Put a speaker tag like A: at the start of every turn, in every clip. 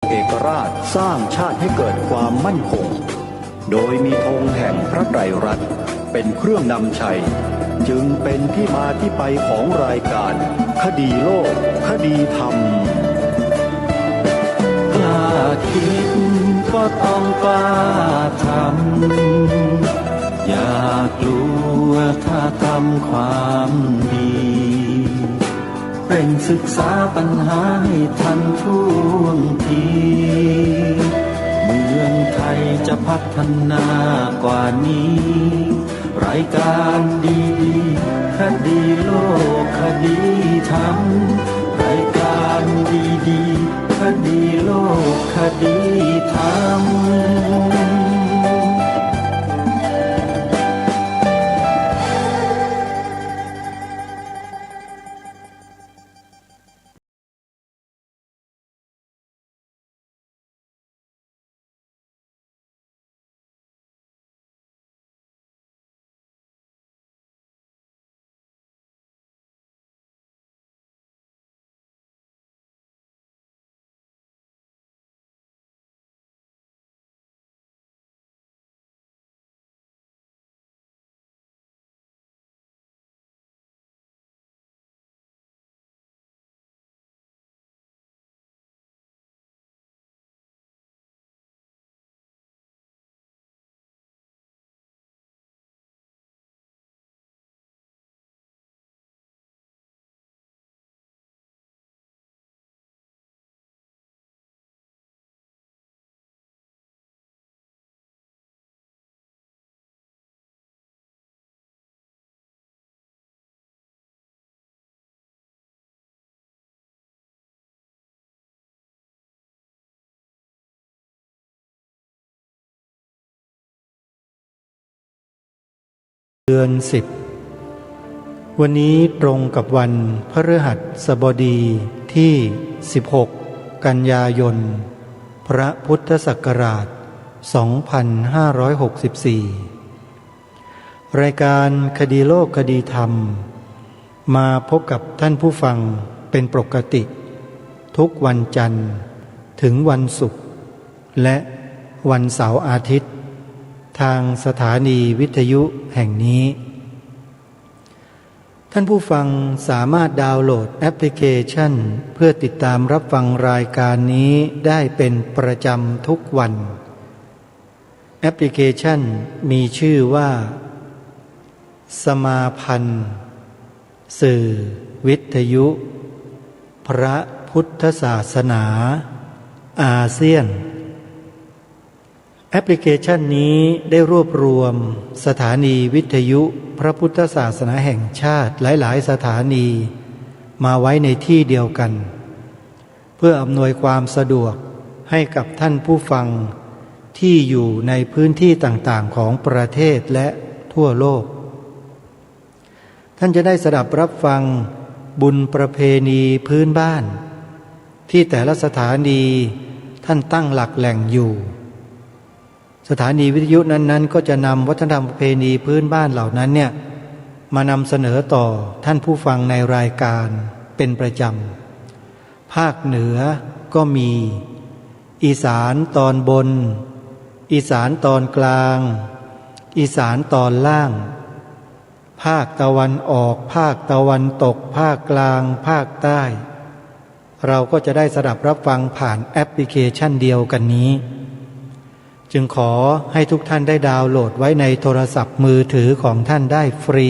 A: เอกราชสร้างชาติให้เกิดความมั่นคงโดยมีธงแห่งพระไตรรัตน์เป็นเครื่องนำชัยจึงเป็นที่มาที่ไปของรายการคดีโลกคดีธรรม
B: กล้าคิดก็ต้องกล้าทำอย่ากลัวถ้าทำความดีเร่งศึกษาปัญหาให้ทันท่วงทีเมืองไทยจะพัฒนากว่านี้รายการดีๆคดีโลกคดีธรรมรายการดีๆคดีโลกคดีธรรม
C: เดือน10วันนี้ตรงกับวันพฤหัสบดีที่16กันยายนพระพุทธศักราช2564รายการคดีโลกคดีธรรมมาพบกับท่านผู้ฟังเป็นปกติทุกวันจันทร์ถึงวันศุกร์และวันเสาร์อาทิตย์ทางสถานีวิทยุแห่งนี้ท่านผู้ฟังสามารถดาวน์โหลดแอปพลิเคชันเพื่อติดตามรับฟังรายการนี้ได้เป็นประจำทุกวันแอปพลิเคชันมีชื่อว่าสมาพันธ์สื่อวิทยุพระพุทธศาสนาอาเซียนแอปพลิเคชันนี้ได้รวบรวมสถานีวิทยุพระพุทธศาสนาแห่งชาติหลายๆสถานีมาไว้ในที่เดียวกันเพื่ออำนวยความสะดวกให้กับท่านผู้ฟังที่อยู่ในพื้นที่ต่างๆของประเทศและทั่วโลกท่านจะได้สดับรับฟังบุญประเพณีพื้นบ้านที่แต่ละสถานีท่านตั้งหลักแหล่งอยู่สถานีวิทยุนั้นๆก็จะนำวัฒนธรรมประเพณีพื้นบ้านเหล่านั้นเนี่ยมานำเสนอต่อท่านผู้ฟังในรายการเป็นประจำภาคเหนือก็มีอีสานตอนบนอีสานตอนกลางอีสานตอนล่างภาคตะวันออกภาคตะวันตกภาคกลางภาคใต้เราก็จะได้สดับรับฟังผ่านแอปพลิเคชันเดียวกันนี้จึงขอให้ทุกท่านได้ดาวน์โหลดไว้ในโทรศัพท์มือถือของท่านได้ฟรี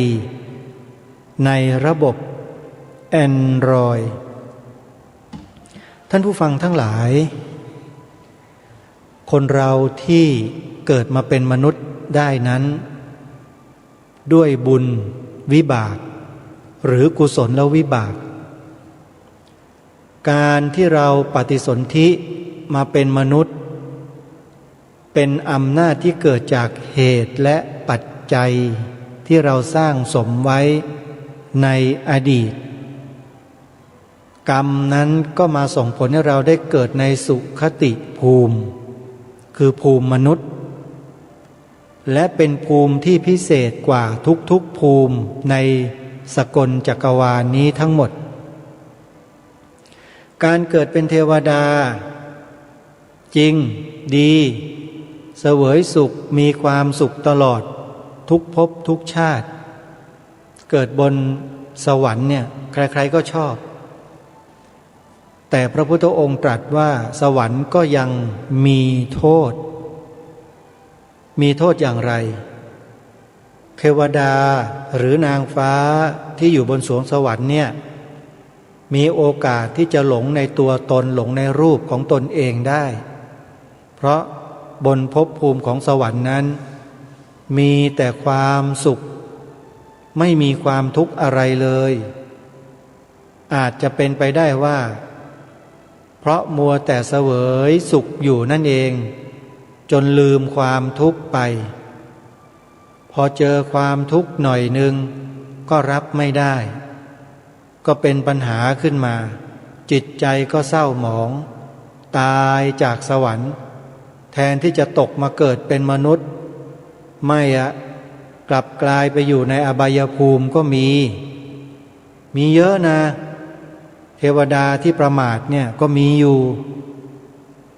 C: ในระบบ Android ท่านผู้ฟังทั้งหลายคนเราที่เกิดมาเป็นมนุษย์ได้นั้นด้วยบุญวิบากหรือกุศลและวิบากการที่เราปฏิสนธิมาเป็นมนุษย์เป็นอำนาจที่เกิดจากเหตุและปัจจัยที่เราสร้างสมไว้ในอดีตกรรมนั้นก็มาส่งผลให้เราได้เกิดในสุคติภูมิคือภูมิมนุษย์และเป็นภูมิที่พิเศษกว่าทุกๆภูมิในสกลจักรวาลนี้ทั้งหมดการเกิดเป็นเทวดา จริงดีเสวยสุขมีความสุขตลอดทุกภพทุกชาติเกิดบนสวรรค์เนี่ยใครๆก็ชอบแต่พระพุทธองค์ตรัสว่าสวรรค์ก็ยังมีโทษอย่างไรเทวดาหรือนางฟ้าที่อยู่บนสวงสวรรค์เนี่ยมีโอกาสที่จะหลงในตัวตนหลงในรูปของตนเองได้เพราะบนภพภูมิของสวรรค์นั้นมีแต่ความสุขไม่มีความทุกข์อะไรเลยอาจจะเป็นไปได้ว่าเพราะมัวแต่เสวยสุขอยู่นั่นเองจนลืมความทุกข์ไปพอเจอความทุกข์หน่อยนึงก็รับไม่ได้ก็เป็นปัญหาขึ้นมาจิตใจก็เศร้าหมองตายจากสวรรค์แทนที่จะตกมาเกิดเป็นมนุษย์ไม่กลับกลายไปอยู่ในอบายภูมิก็มีเยอะนะเทวดาที่ประมาทเนี่ยก็มีอยู่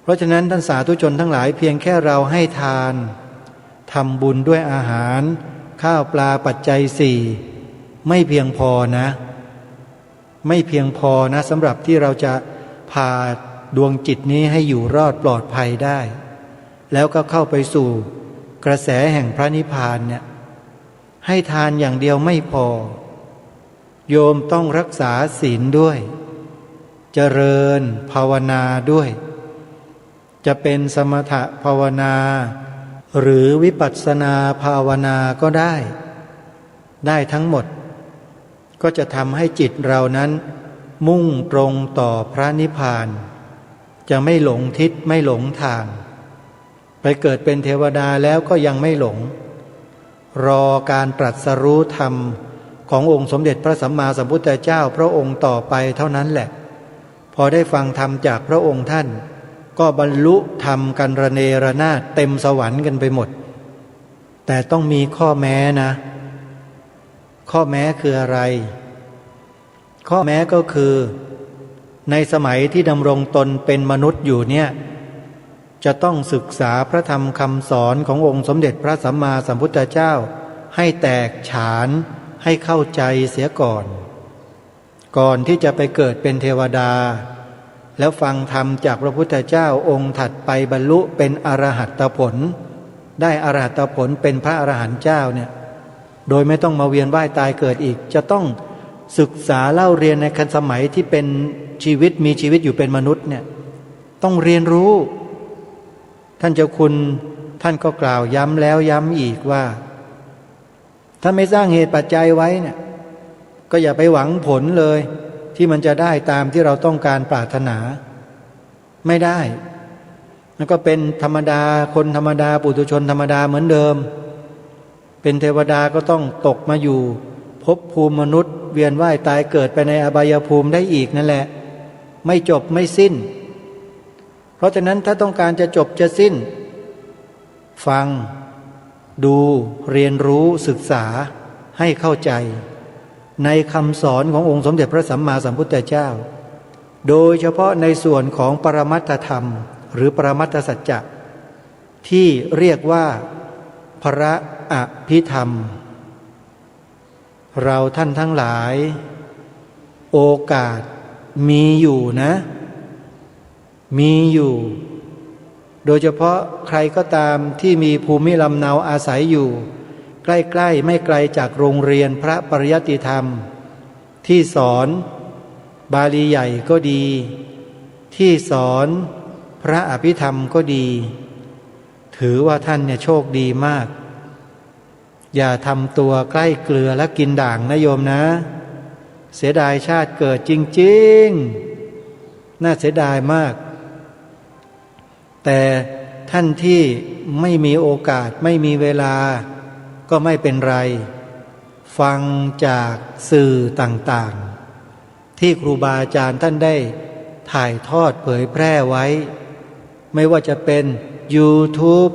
C: เพราะฉะนั้นท่านสาธุชนทั้งหลายเพียงแค่เราให้ทานทำบุญด้วยอาหารข้าวปลาปัจจัยสี่ไม่เพียงพอนะไม่เพียงพอนะสำหรับที่เราจะพาดวงจิตนี้ให้อยู่รอดปลอดภัยได้แล้วก็เข้าไปสู่กระแสแห่งพระนิพพานเนี่ยให้ทานอย่างเดียวไม่พอโยมต้องรักษาศีลด้วยเจริญภาวนาด้วยจะเป็นสมถภาวนาหรือวิปัสสนาภาวนาก็ได้ทั้งหมดก็จะทำให้จิตเรานั้นมุ่งตรงต่อพระนิพพานจะไม่หลงทิศไม่หลงทางไปเกิดเป็นเทวดาแล้วก็ยังไม่หลงรอการตรัสรู้ธรรมขององค์สมเด็จพระสัมมาสัมพุทธเจ้าพระองค์ต่อไปเท่านั้นแหละพอได้ฟังธรรมจากพระองค์ท่านก็บรรลุธรรมกันระเนระนาดเต็มสวรรค์กันไปหมดแต่ต้องมีข้อแม้นะข้อแม้คืออะไรข้อแม้ก็คือในสมัยที่ดำรงตนเป็นมนุษย์อยู่เนี่ยจะต้องศึกษาพระธรรมคำสอนขององค์สมเด็จพระสัมมาสัมพุทธเจ้าให้แตกฉานให้เข้าใจเสียก่อนที่จะไปเกิดเป็นเทวดาแล้วฟังธรรมจากพระพุทธเจ้าองค์ถัดไปบรรลุเป็นอรหัตผลได้อรหัตผลเป็นพระอรหันต์เจ้าเนี่ยโดยไม่ต้องมาเวียนว่ายตายเกิดอีกจะต้องศึกษาเล่าเรียนในคันสมัยที่เป็นชีวิตมีชีวิตอยู่เป็นมนุษย์เนี่ยต้องเรียนรู้ท่านเจ้าคุณท่านก็กล่าวย้ำแล้วย้ำอีกว่าถ้าไม่สร้างเหตุปัจจัยไว้เนี่ยก็อย่าไปหวังผลเลยที่มันจะได้ตามที่เราต้องการปรารถนาไม่ได้แล้วก็เป็นธรรมดาคนธรรมดาปุถุชนธรรมดาเหมือนเดิมเป็นเทวดาก็ต้องตกมาอยู่ภพภูมิมนุษย์เวียนว่ายตายเกิดไปในอบายภูมิได้อีกนั่นแหละไม่จบไม่สิ้นเพราะฉะนั้นถ้าต้องการจะจบจะสิ้นฟังดูเรียนรู้ศึกษาให้เข้าใจในคำสอนขององค์สมเด็จพระสัมมาสัมพุทธเจ้าโดยเฉพาะในส่วนของปรมัตถธรรมหรือปรมัตถสัจจะที่เรียกว่าพระอภิธรรมเราท่านทั้งหลายโอกาสมีอยู่นะมีอยู่โดยเฉพาะใครก็ตามที่มีภูมิลำเนาอาศัยอยู่ใกล้ๆไม่ไกลจากโรงเรียนพระปริยัติธรรมที่สอนบาลีใหญ่ก็ดีที่สอนพระอภิธรรมก็ดีถือว่าท่านเนี่ยโชคดีมากอย่าทำตัวใกล้เกลือและกินด่างนะโยมนะเสียดายชาติเกิดจริงๆน่าเสียดายมากแต่ท่านที่ไม่มีโอกาสไม่มีเวลาก็ไม่เป็นไรฟังจากสื่อต่างๆที่ครูบาอาจารย์ท่านได้ถ่ายทอดเผยแพร่ไว้ไม่ว่าจะเป็น YouTube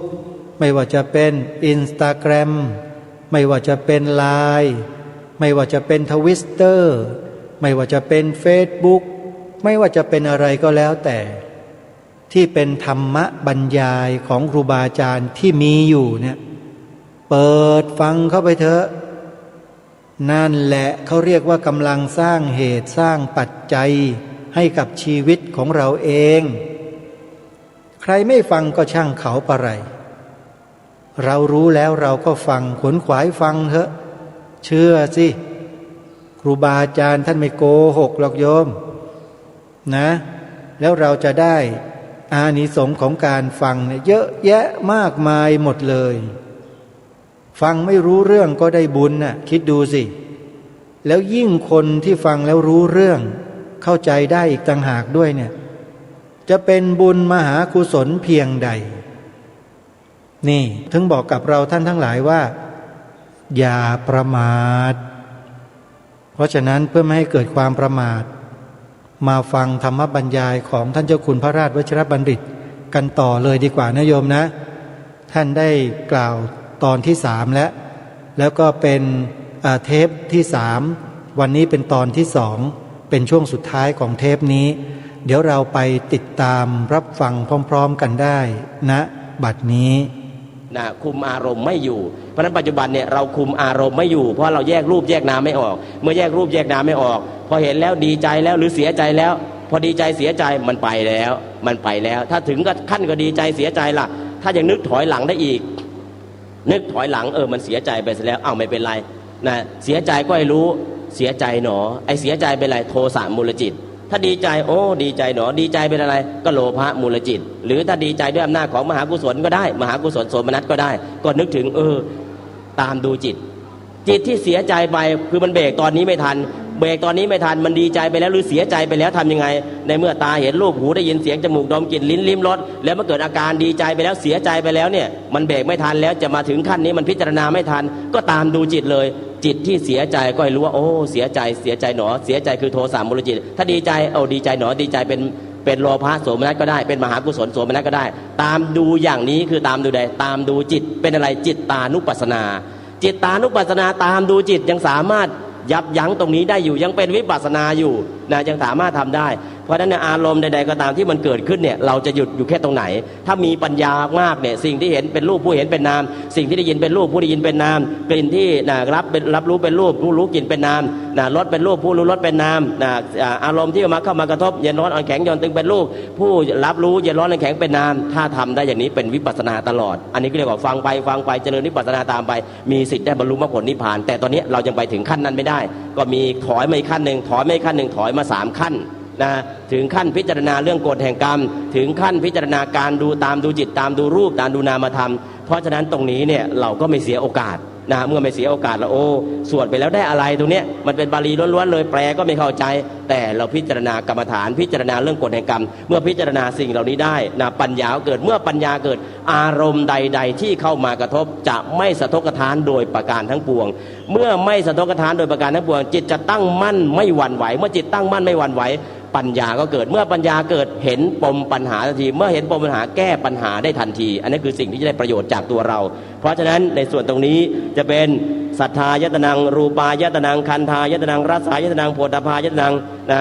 C: ไม่ว่าจะเป็น Instagram ไม่ว่าจะเป็น LINE ไม่ว่าจะเป็น Twitter ไม่ว่าจะเป็น Facebook ไม่ว่าจะเป็นอะไรก็แล้วแต่ ที่เป็นธรรมบรรยายของครูบาอาจารย์ที่มีอยู่เนี่ยเปิดฟังเข้าไปเถอะนั่นแหละเขาเรียกว่ากำลังสร้างเหตุสร้างปัจจัยให้กับชีวิตของเราเองใครไม่ฟังก็ช่างเขาปะไรเรารู้แล้วเราก็ฟังขวนขวายฟังเถอะเชื่อสิครูบาอาจารย์ท่านไม่โกหกหรอกโยมนะแล้วเราจะได้อานิสงส์ของการฟังเนี่ยเยอะแยะมากมายหมดเลยฟังไม่รู้เรื่องก็ได้บุญน่ะคิดดูสิแล้วยิ่งคนที่ฟังแล้วรู้เรื่องเข้าใจได้อีกต่างหากด้วยเนี่ยจะเป็นบุญมหากุศลเพียงใดนี่ถึงบอกกับเราท่านทั้งหลายว่าอย่าประมาทเพราะฉะนั้นเพื่อไม่ให้เกิดความประมาทมาฟังธรรมบรรยายของท่านเจ้าคุณพระราชวชิรบัณฑิตกันต่อเลยดีกว่านะโยมนะท่านได้กล่าวตอนที่3แล้วก็เป็นเทปที่3วันนี้เป็นตอนที่2เป็นช่วงสุดท้ายของเทปนี้เดี๋ยวเราไปติดตามรับฟังพร้อมๆกันได้ณบัดนี้
D: คุมอารมณ์ไม่อยู่เพราะฉะนั้นปัจจุบันเนี่ยเราคุมอารมณ์ไม่อยู่เพราะเราแยกรูปแยกนามไม่ออกเมื่อแยกรูปแยกนามไม่ออกพอเห็นแล้วดีใจแล้วหรือเสียใจแล้วพอดีใจเสียใจมันไปแล้วถ้าถึงก็ขั้นก็ดีใจเสียใจล่ะถ้ายังนึกถอยหลังได้อีกนึกถอยหลังมันเสียใจไปซะแล้วไม่เป็นไรนะเสียใจก็ให้รู้เสียใจหนอไอเสียใจเป็นไรโทสะมูลจิตถ้าดีใจดีใจหนอดีใจเป็นอะไรก็โลภะมูลจิตหรือถ้าดีใจด้วยอำนาจของมหากุศลก็ได้มหากุศลโสมนัสก็ได้ก็นึกถึงตามดูจิตที่เสียใจไปคือมันเบรกตอนนี้ไม่ทันมันดีใจไปแล้วหรือเสียใจไปแล้วทำยังไงในเมื่อตาเห็นรูปหูได้ยินเสียงจมูกดมกลิ่นลิ้นลิ้มรสแล้วมันเกิดอาการดีใจไปแล้วเสียใจไปแล้วเนี่ยมันเบรกไม่ทันแล้วจะมาถึงขั้นนี้มันพิจารณาไม่ทันก็ตามดูจิตเลยจิตที่เสียใจก็ให้รู้ว่าเสียใจหนอเสียใจคือโทสะมูลจิตถ้าดีใจดีใจหนอดีใจเป็นโลภะโสมนัสก็ได้เป็นมหากุศลโสมนัสก็ได้ตามดูอย่างนี้คือตามดูใดตามดูจิตเป็นอะไรจิตตานุปัสสนาจิตตานุปัสสนาตามดูจิตยังสามารถยับยั้งตรงนี้ได้อยู่ยังเป็นวิปัสสนาอยู่นะยังสามารถทำได้เพราะฉะนั้นอารมณ์ใดๆก็ตามที่มันเกิดขึ้นเนี่ยเราจะหยุดอยู่แค่ตรงไหนถ้ามีปัญญามากเนี่ยสิ่งที่เห็นเป็นรูปผู้เห็นเป็นนามสิ่งที่ได้ยินเป็นรูปผู้ได้ยินเป็นนามกลิ่นที่รับรู้เป็นรูปผู้รู้กลิ่นเป็นนามรสเป็นรูปผู้รู้รสเป็นนามอารมณ์ที่เข้ามากระทบเย็นร้อนอ่อนแข็งหย่อนตึงเป็นรูปผู้รับรู้เย็นร้อนอ่อนแข็งเป็นนามถ้าทำได้อย่างนี้เป็นวิปัสสนาตลอดอันนี้ก็เรียกว่าฟังไปเจริญวิปัสสนาตามไปมีสิทธิ์ได้บรรลุมรรคผลนิพพานแต่ตอนนี้เรายังไปถึงขั้นนั้นไม่ได้ก็มีถอยมาอีกขั้นหนึ่งถอยมา3ขั้นนะถึงขั้นพิจารณาเรื่องกฎแห่งกรรมถึงขั้นพิจารณาการดูตามดูจิตตามดูรูปตามดูนามธรรมเพราะฉะนั้นตรงนี้เนี่ยเราก็ไม่เสียโอกาสนะเมื่อไม่เสียโอกาสแล้วสวดไปแล้วได้อะไรตรงเนี้ยมันเป็นบาลีล้วนๆเลยแปลก็ไม่เข้าใจแต่เราพิจารณากรรมฐานพิจารณาเรื่องกฎแห่งกรรมเมื่อพิจารณาสิ่งเหล่านี้ได้นะปัญญาเกิดเมื่อปัญญาเกิดอารมณ์ใดๆที่เข้ามากระทบจะไม่สะทกทานโดยประการทั้งปวงเมื่อไม่สะทกทานโดยประการทั้งปวงจิตจะตั้งมั่นไม่หวั่นไหวเมื่อจิตตั้งมั่นไม่หวั่นไหวปัญญาก็เกิดเมื่อปัญญาเกิดเห็นปมปัญหาทันทีเมื่อเห็นปมปัญหาแก้ปัญหาได้ทันทีอันนี้คือสิ่งที่จะได้ประโยชน์จากตัวเราเพราะฉะนั้นในส่วนตรงนี้จะเป็นสัทธายตนังรูปายตนังคันธายตนังรสายตนังโผฏฐัพพายตนังนะ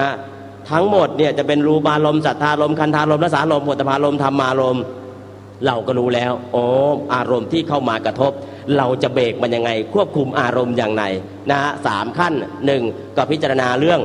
D: ทั้งหมดเนี่ยจะเป็นรูปารมณ์สัทธารมณ์คันธารมณ์รสารมณ์โผฏฐัพพารมณ์ธรรมารมณ์เราก็รู้แล้วอารมณ์ที่เข้ามากระทบเราจะเบรกมันยังไงควบคุมอารมณ์อย่างไรนะ3ขั้น1ก็พิจารณาเรื่อง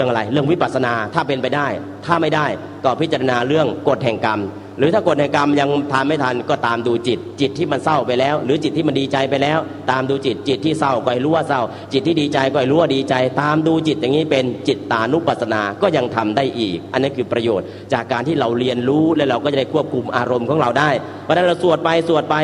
D: อะไรเรื่องวิปัสสนาถ้าเป็นไปได้ถ้าไม่ได้ก็พิจารณาเรื่องกฎแห่งกรรมหรือถ้ากฎแห่งกรรมยังทำไม่ทันก็ตามดูจิตที่มันเศร้าไปแล้วหรือจิตที่มันดีใจไปแล้วตามดูจิตที่เศร้าก็ให้รู้ว่าเศร้าจิตที่ดีใจก็ให้รู้ว่าดีใจตามดูจิตอย่างนี้เป็นจิตตานุปัสสนาก็ยังทำได้อีกอันนี้คือประโยชน์จากการที่เราเรียนรู้และเราก็จะได้ควบคุมอารมณ์ของเราได้เพราะฉะนั้นเราสวดไป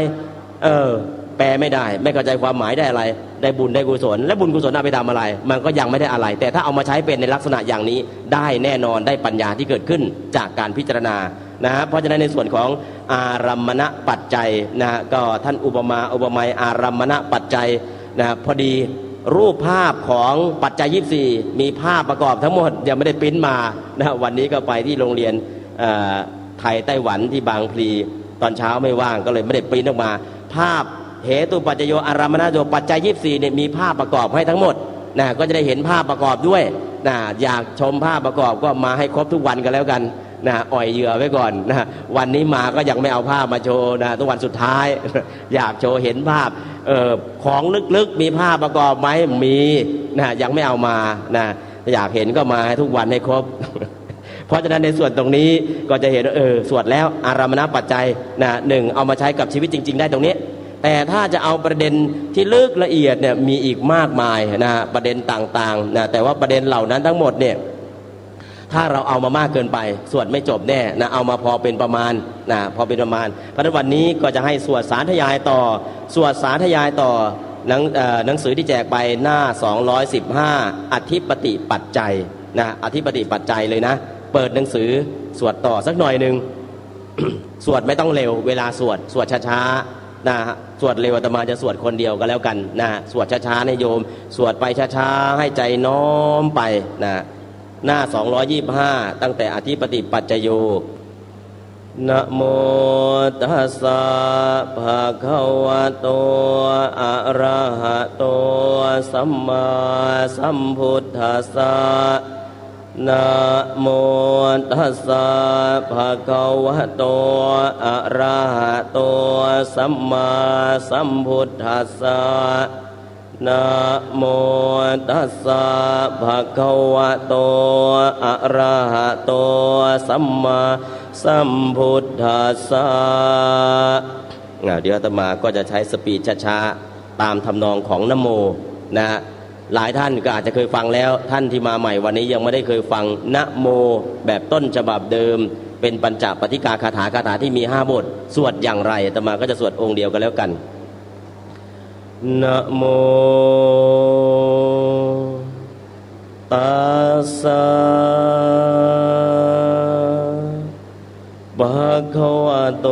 D: แปลไม่ได้ไม่เข้าใจความหมายได้อะไรได้บุญได้กุศลและบุญกุศลเอาไปทำอะไรมันก็ยังไม่ได้อะไรแต่ถ้าเอามาใช้เป็นในลักษณะอย่างนี้ได้แน่นอนได้ปัญญาที่เกิดขึ้นจากการพิจารณาเพราะฉะนั้นในส่วนของอารัมมณปัจจัยก็ท่านอุปมาอารัมมณปัจจัยพอดีรูปภาพของปัจจัย24มีภาพประกอบทั้งหมดยังไม่ได้ปริ้นมาวันนี้ก็ไปที่โรงเรียนไทยไต้หวันที่บางพลีตอนเช้าไม่ว่างก็เลยไม่ได้ปริ้นออกมาภาพเหตุปัจจโยอารัมมณโยปัจจัย24เนี่ยมีภาพประกอบให้ทั้งหมดก็จะได้เห็นภาพประกอบด้วยอยากชมภาพประกอบก็มาให้ครบทุกวันกันแล้วกัน นะอ่อยเหยื่อไว้ก่อนนะวันนี้มาก็ยังไม่เอาภาพมาโชว์นะทุกวันสุดท้าย อยากโชว์เห็นภาพของลึกๆมีภาพประกอบไหมมีนะยังไม่เอามานะอยากเห็นก็มาให้ทุกวันให้ครบ เพราะฉะนั้นในส่วนตรงนี้ก็จะเห็นสวดแล้วอารามณปัจจัยนะหนึ่งเอามาใช้กับชีวิตจริงๆได้ตรงนี้แต่ถ้าจะเอาประเด็นที่ลึกละเอียดเนี่ยมีอีกมากมายนะประเด็นต่างๆนะแต่ว่าประเด็นเหล่านั้นทั้งหมดเนี่ยถ้าเราเอามามากเกินไปสวดไม่จบแน่นะเอามาพอเป็นประมาณนะพอเป็นประมาณเพราะฉะนั้นวันนี้ก็จะให้สวดสาธยายต่อสวดสาธยายต่อหนังสือที่แจกไปหน้า215อธิปติปัจจัยนะอธิปติปัจจัยเลยนะเปิดหนังสือสวดต่อสักหน่อยหนึ่ง สวดไม่ต้องเร็วเวลาสวดช้าๆนะสวดเร็วอาตมาจะสวดคนเดียวก็แล้วกันนะสวดช้าๆนะโยมสวดไปช้าๆให้ใจน้อมไปนะหน้า225ตั้งแต่อธิปติปัจจโยนะโมตัสสะภะคะวะโตอะระหะโตสัมมาสัมพุทธัสสะนะโมตัสสะภะคะวะโตอะระหะโตสัมมาสัมพุทธัสสะนะโมตัสสะภะคะวะโตอะระหะโตสัมมาสัมพุทธัสสะเดี๋ยวอาตมาก็จะใช้สปีดช้าๆตามทำนองของนะโมนะหลายท่านก็อาจจะเคยฟังแล้วท่านที่มาใหม่วันนี้ยังไม่ได้เคยฟังนะโมแบบต้นฉบับเดิมเป็นปัญจปฏิกาคาถาที่มี5บทสวดอย่างไรอาตมาก็จะสวดองค์เดียวกันแล้วกันนะโมตัสสะภะคะวะโต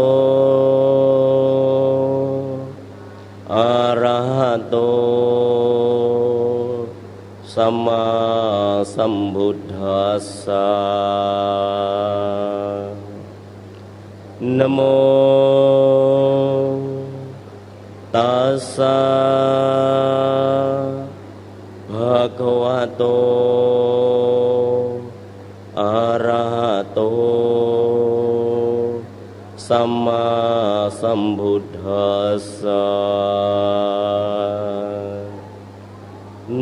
D: อะระหะโตสัมมาสัมพุทธัสสะนะโมตัสสะภะคะวะโตอะระหะโตสัมมาสัมพุทธัสสะ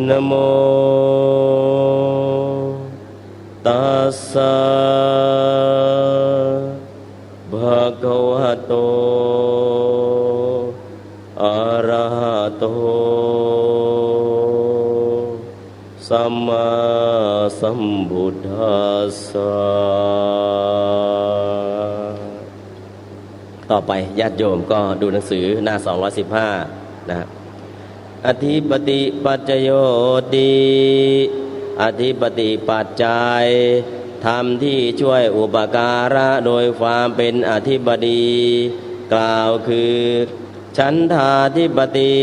D: นะโมตัสสะภะคะวะโตอะระหะโตสัมมาสัมพุทธัสสะต่อไปญาติโยมก็ดูหนังสือหน้า215นะอธิปติปัจจโยติอธิปติปัจจัยธรรมที่ช่วยอุปการะโดยความเป็นอธิบดีกล่าวคือฉันทาธิปติ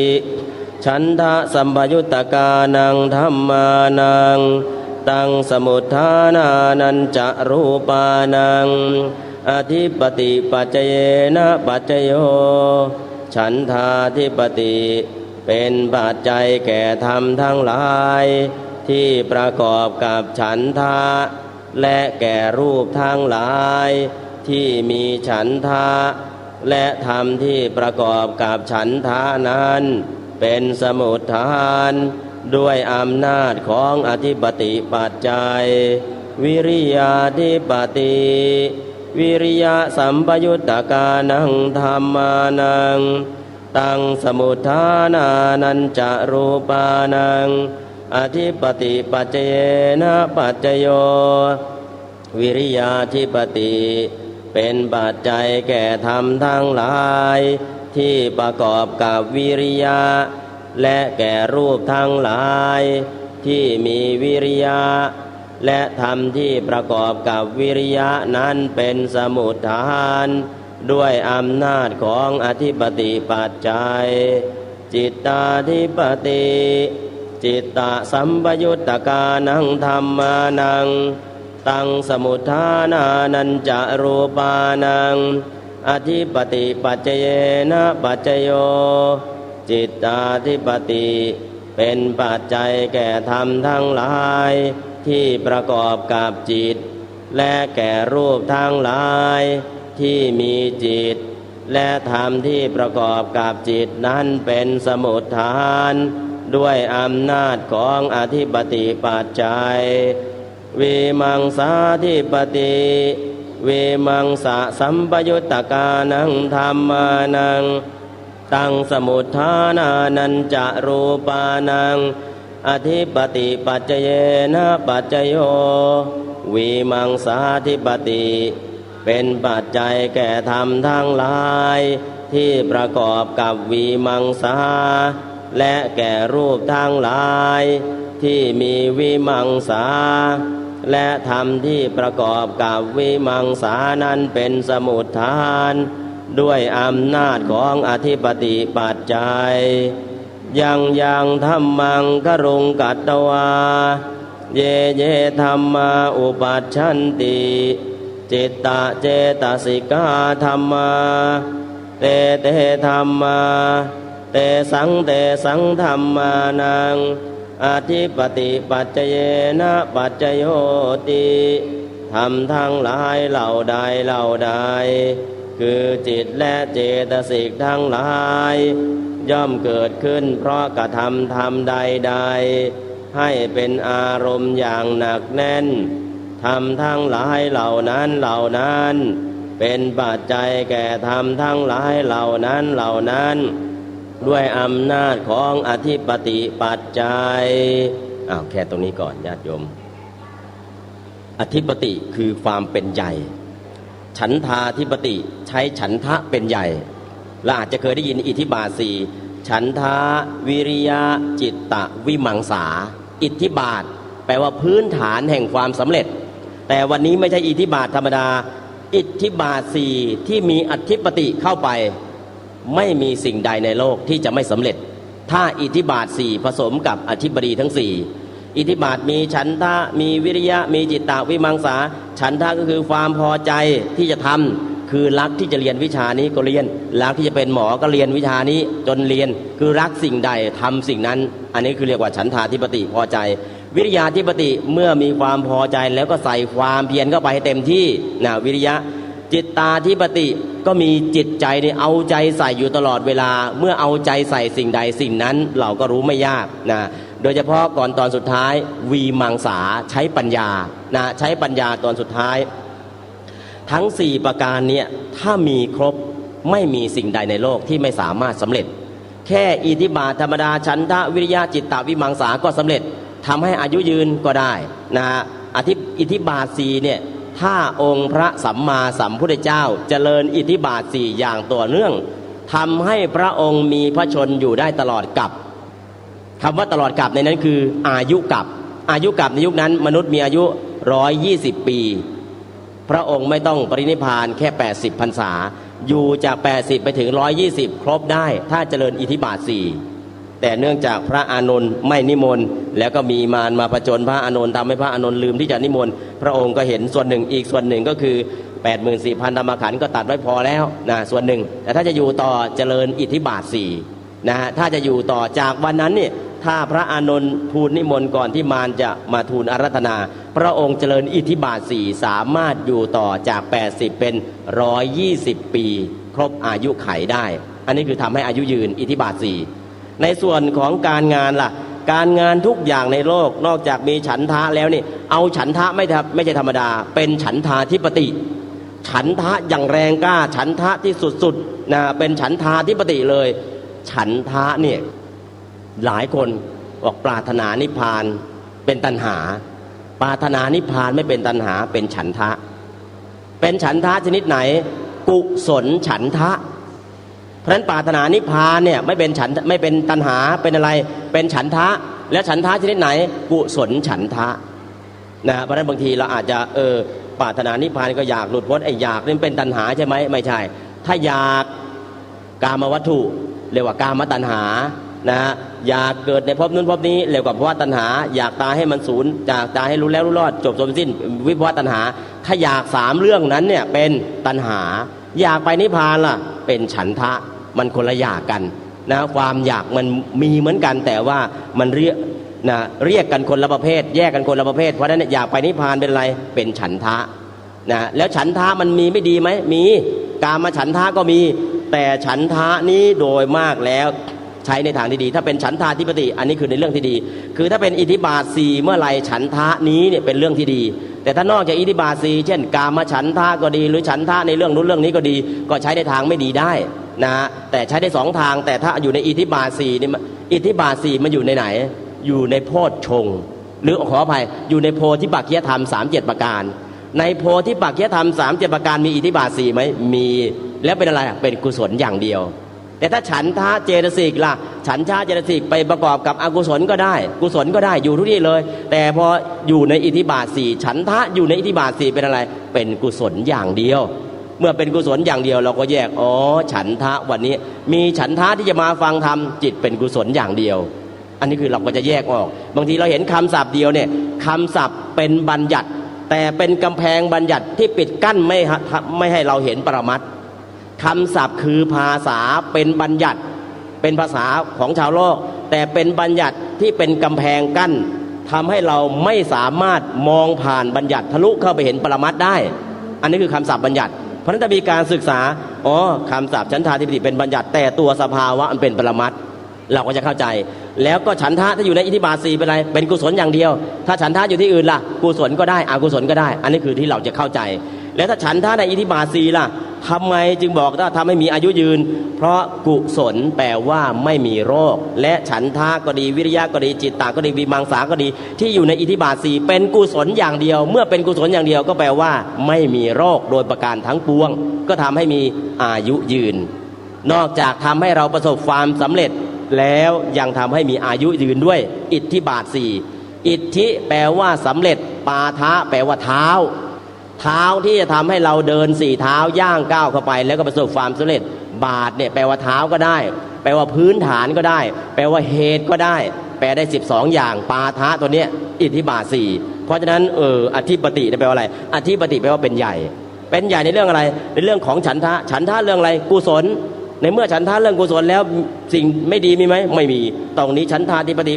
D: ฉันทะสัมปยุตตกานังธัมมานังตังสมุทฐานานันจะรูปานังอธิปติปัจเจนะปัจจโยฉันทาธิปติเป็นปัจจัยแก่ธรรมทั้งหลายที่ประกอบกับฉันทะและแก่รูปทั้งหลายที่มีฉันทะและธรรมที่ประกอบกับฉันทะนั้นเป็นสมุทฐานด้วยอำนาจของอธิปติปัจจัยวิริยาธิปติวิริยะสัมปยุตตกานังธัมมานังตังสมุทฐานานันจะรูปานังอธิปติปัจเจนะปัจจโยวิริยาธิปติเป็นปัจจัยแก่ธรรมทั้งหลายที่ประกอบกับวิริยะและแก่รูปทั้งหลายที่มีวิริยะและธรรมที่ประกอบกับวิริยะนั้นเป็นสมุทฐานด้วยอำนาจของอธิปติปัจจัยจิตตาธิปติจิตตสัมปยุตตกานังธัมมานังตังสมุทฐานานันจะรูปานังอธิปติปัจเจนะปัจจโยจิตตาธิปติเป็นปัจจัยแก่ธรรมทั้งหลายที่ประกอบกับจิต และแก่รูปทั้งหลายที่มีจิตและธรรมที่ประกอบกับจิตนั้นเป็นสมุฏฐานด้วยอำนาจของอธิปติปัจจัยวิมังสาธิปติวิมังสะสัมปยุตตกานังธรรมานังตังสมุฏฐานานันจะรูปานังอธิปติปัจจเยนะปัจจโยวิมังสาธิปติเป็นปัจจัยแก่ธรรมทั้งหลายที่ประกอบกับวิมังสาและแก่รูปทั้งหลายที่มีวิมังสาและธรรมที่ประกอบกับวิมังสานั้นเป็นสมุฏฐานด้วยอำนาจของอธิปติปัจจัยยังธัมมังครุงกัตตวาเยเยธัมมาอุปัชชันติจิตตะเจตสิกาธัมมาเตธัมมาเตสังธัมมานังอธิปติปัจจเยนะปัจจโยติธรรมทั้งหลายเหล่าใดคือจิตและเจตสิกทั้งหลายย่อมเกิดขึ้นเพราะกระทำธรรมใดให้เป็นอารมณ์อย่างหนักแน่นธรรมทั้งหลายเหล่านั้นเป็นปัจจัยแก่ธรรมทั้งหลายเหล่านั้นด้วยอำนาจของอธิปติปัจจัยแค่ตรงนี้ก่อนญาติโยมอธิปติคือความเป็นใหญ่ฉันทาธิปติใช้ฉันทะเป็นใหญ่เราอาจจะเคยได้ยินอิทธิบาทสี่ฉันทะวิริยะจิตตะวิมังสาอิทธิบาทแปลว่าพื้นฐานแห่งความสำเร็จแต่วันนี้ไม่ใช่อิทธิบาทธรรมดาอิทธิบาทสี่ที่มีอธิปติเข้าไปไม่มีสิ่งใดในโลกที่จะไม่สำเร็จถ้าอิทธิบาทสี่ผสมกับอธิบดีทั้งสี่อิทธิบาทมีฉันทะมีวิริยะมีจิตตะวิมังสาฉันทะก็คือความพอใจที่จะทำคือรักที่จะเรียนวิชานี้ก็เรียนรักที่จะเป็นหมอก็เรียนวิชานี้จนเรียนคือรักสิ่งใดทำสิ่งนั้นอันนี้คือเรียกว่าฉันทาธิปติพอใจวิริยาธิปติเมื่อมีความพอใจแล้วก็ใส่ความเพียรเข้าไปให้เต็มที่วิริยะจิตตาธิปติก็มีจิตใจเนี่ยเอาใจใส่อยู่ตลอดเวลาเมื่อเอาใจใส่สิ่งใดสิ่งนั้นเราก็รู้ไม่ยากโดยเฉพาะก่อนตอนสุดท้ายวีมังสาใช้ปัญญาใช้ปัญญาตอนสุดท้ายทั้ง4ประการเนี่ยถ้ามีครบไม่มีสิ่งใดในโลกที่ไม่สามารถสำเร็จแค่อิทธิบาทธรรมดาฉันทะวิริยะจิตตะวิมังสาก็สำเร็จทำให้อายุยืนก็ได้อิทธิบาท4เนี่ยถ้าองค์พระสัมมาสัมพุทธเจ้าเจริญอิทธิบาท4อย่างต่อเนื่องทำให้พระองค์มีพระชนอยู่ได้ตลอดกาลคำว่าตลอดกาลในนั้นคืออายุกาลในยุคนั้นมนุษย์มีอายุ120 ปีพระองค์ไม่ต้องปรินิพพานแค่80 พรรษาอยู่จาก80ไปถึง120ครบได้ถ้าเจริญอิทธิบาท4แต่เนื่องจากพระอานนท์ไม่นิมนต์แล้วก็มีมารมาผจญพระอานนท์ทำให้พระอานนท์ลืมที่จะนิมนต์พระองค์ก็เห็นส่วนหนึ่งอีกส่วนหนึ่งก็คือ 84,000 ธรรมขันธ์ก็ตัดไว้พอแล้วส่วนหนึ่งแต่ถ้าจะอยู่ต่อเจริญอิทธิบาท4ถ้าจะอยู่ต่อจากวันนั้นเนี่ยถ้าพระอานนท์ทูลนิมนต์ก่อนที่มารจะมาทูลอาราธนาพระองค์เจริญอิทธิบาท4สามารถอยู่ต่อจาก80เป็น120 ปีครบอายุไขได้อันนี้คือทำให้อายุยืนอิทธิบาท4ในส่วนของการงานล่ะการงานทุกอย่างในโลกนอกจากมีฉันทะแล้วนี่เอาฉันทะไม่ใช่ธรรมดาเป็นฉันทาธิปติฉันทะอย่างแรงกล้าฉันทะที่สุดๆเป็นฉันทาธิปติเลยฉันทะเนี่ยหลายคนบอกปรารถนานิพพานเป็นตัณหาปรารถนานิพพานไม่เป็นตัณหาเป็นฉันทะเป็นฉันทะชนิดไหนกุศลฉันทะเพราะฉะนั้นปรารถนานิพพานเนี่ยไม่เป็นตัณหาเป็นอะไรเป็นฉันทะแล้วฉันทะชนิดไหนกุศลฉันทะเพราะฉะนั้นบางทีเราอาจจะปรารถนานิพพานก็อยากหลุดพ้นอยากนี่เป็นตัณหาใช่ไหมไม่ใช่ถ้าอยากกามวัตถุเรียกว่ากามตัณหาอยากเกิดในภพนู้นภพนี้เรียกว่าภวตัณหาอยากตายให้มันสูญจากตายให้รู้แล้วรู้รอดจบสิ้นวิภวตัณหาถ้าอยาก3เรื่องนั้นเนี่ยเป็นตัณหาอยากไปนิพพานล่ะเป็นฉันทะมันคนละอยากกัน นะความอยากมันมีเหมือนกันแต่ว่ามันเรียกกันคนละประเภทแยกกันคนละประเภทเพราะฉะนั้นอยากไปนิพพานเป็นอะไรเป็นฉันทะนะแล้วฉันทะมันมีไม่ดีไหมมีกามฉันทะก็มีแต่ฉันทะนี้โดยมากแล้วใช้ในทางที่ดีถ้าเป็นฉันทาธิปติอันนี้คือในเรื่องที่ดีคือถ้าเป็นอิทธิบาท4เมื่อไหร่ฉันทะนี้เนี่ยเป็นเรื่องที่ดีแต่ถ้านอกจากอิทธิบาท4เช่นกามฉันทะก็ดีหรือฉันทะในเรื่องนู้นเรื่องนี้ก็ดีก็ใช้ในทางไม่ดีได้นะแต่ใช้ได้2ทางแต่ถ้าอยู่ในอิทธิบาท4นี่อิทธิบาท4มันอยู่ในไหนอยู่ในโพชฌงค์หรือขออภัยอยู่ในโพธิปักขิยธรรม37ประการในโพธิปักขิยธรรม37ประการมีอิทธิบาท4ไหมมีแล้วเป็นอะไรเป็นกุศลอย่างเดียวแต่ถ้าฉันทะเจตสิกล่ะฉันทะเจตสิกไปประกอบกับอกุศลก็ได้กุศลก็ได้อยู่ทุกที่เลยแต่พออยู่ในอิทธิบาท4ฉันทะอยู่ในอิทธิบาท4เป็นอะไรเป็นกุศลอย่างเดียวเมื่อเป็นกุศลอย่างเดียวเราก็แยกฉันทะวันนี้มีฉันทะที่จะมาฟังธรรมจิตเป็นกุศลอย่างเดียวอันนี้คือเราก็จะแยกออกบางทีเราเห็นคำศัพท์เดียวเนี่ยคำศัพท์เป็นบัญญัติแต่เป็นกำแพงบัญญัติที่ปิดกั้นไม่ให้เราเห็นปรมัตถ์คำศัพท์คือภาษาเป็นบัญญัติเป็นภาษาของชาวโลกแต่เป็นบัญญัติที่เป็นกำแพงกั้นทำให้เราไม่สามารถมองผ่านบัญญัติทะลุเข้าไปเห็นปรมัตถ์ได้อันนี้คือคำศัพท์บัญญัติเพราะฉะนั้นจะมีการศึกษาคำศัพท์ฉันทาธิปติเป็นบัญญัติแต่ตัวสภาวะมันเป็นปรมัตถ์เราก็จะเข้าใจแล้วก็ฉันทะถ้าอยู่ในอิทธิบาท4เป็นอะไรเป็นกุศลอย่างเดียวถ้าฉันทะอยู่ที่อื่นล่ะกุศลก็ได้อกุศลก็ได้อันนี้คือที่เราจะเข้าใจแล้วถ้าฉันทะในอิทธิบาท4ล่ะทำไมจึงบอกว่าทำให้มีอายุยืนเพราะกุศลแปลว่าไม่มีโรคและฉันทะก็ดีวิริยะก็ดีจิตตาก็ดีวิมังสาก็ดีที่อยู่ในอิทธิบาท4เป็นกุศลอย่างเดียวเมื่อเป็นกุศลอย่างเดียวก็แปลว่าไม่มีโรคโดยประการทั้งปวงก็ทำให้มีอายุยืนนอกจากทำให้เราประสบความสำเร็จแล้วยังทำให้มีอายุยืนด้วยอิทธิบาท4อิทธิแปลว่าสำเร็จปาทะแปลว่าเท้าที่จะทำให้เราเดิน4เท้าย่างก้าวเข้าไปแล้วก็ประสบความสำเร็จบาทเนี่ยแปลว่าเท้าก็ได้แปลว่าพื้นฐานก็ได้แปลว่าเหตุก็ได้แปลได้12อย่างปาทะตัวเนี้ยอิทธิบาท4เพราะฉะนั้นอธิปติแปลว่าอะไรอธิปติแปลว่าเป็นใหญ่ในเรื่องอะไรในเรื่องของฉันทะเรื่องอะไรกุศลในเมื่อฉันทะเรื่องกุศลแล้วสิ่งไม่ดีมีไหมไม่มีตรงนี้ฉันทาธิปติ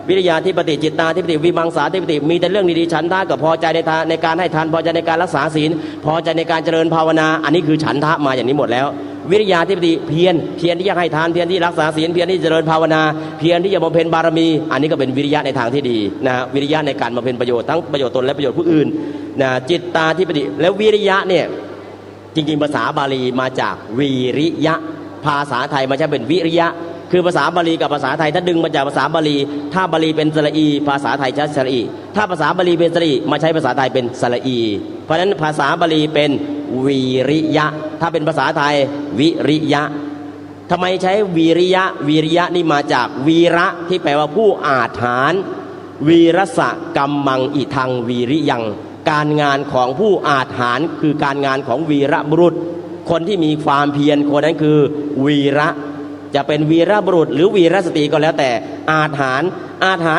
D: วิริยาธิปติจิตตาธิปติวิมังสาธิปติมีแต่เรื่องดีๆฉันทะกับพอใจในการให้ทานพอใจในการรักษาศีลพอใจในการเจริญภาวนาอันนี้คือฉันทะมาอย่างนี้หมดแล้ววิริยาธิปติเพียรที่จะให้ทานเพียรที่รักษาศีลเพียรที่เจริญภาวนาเพียรที่จะบำเพ็ญบารมีอันนี้ก็เป็นวิริยะในทางที่ดีนะวิริยะในการบำเพ็ญประโยชน์ทั้งประโยชน์ตนและประโยชน์ผู้อื่นนะจิตตาธิปติแล้ววิริยะเนี่ยจริงๆภาษาบาลีมาจากวีริยะภาษาไทยมาใช้เป็นวิริยะคือภาษาบาลีกับภาษาไทยถ้าดึงมาจากภาษาบาลีถ้าบาลีเป็นสระอีภาษาไทยใช้สระอีถ้าภาษาบาลีเป็นสระอีมาใช้ภาษาไทยเป็นสระอีเพราะฉะนั้นภาษาบาลีเป็นวีริยะถ้าเป็นภาษาไทยวิริยะทำไมใช้วีริยะนี่มาจากวีระที่แปลว่าผู้อาจหาญวีรสะกัมมังอิทังวีริยังการงานของผู้อาจหาญคือการงานของวีระบุรุษคนที่มีความเพียรคนนั้นคือวีระจะเป็นวีรบุรุษหรือวีรสตรีก็แล้วแต่อาจหาญ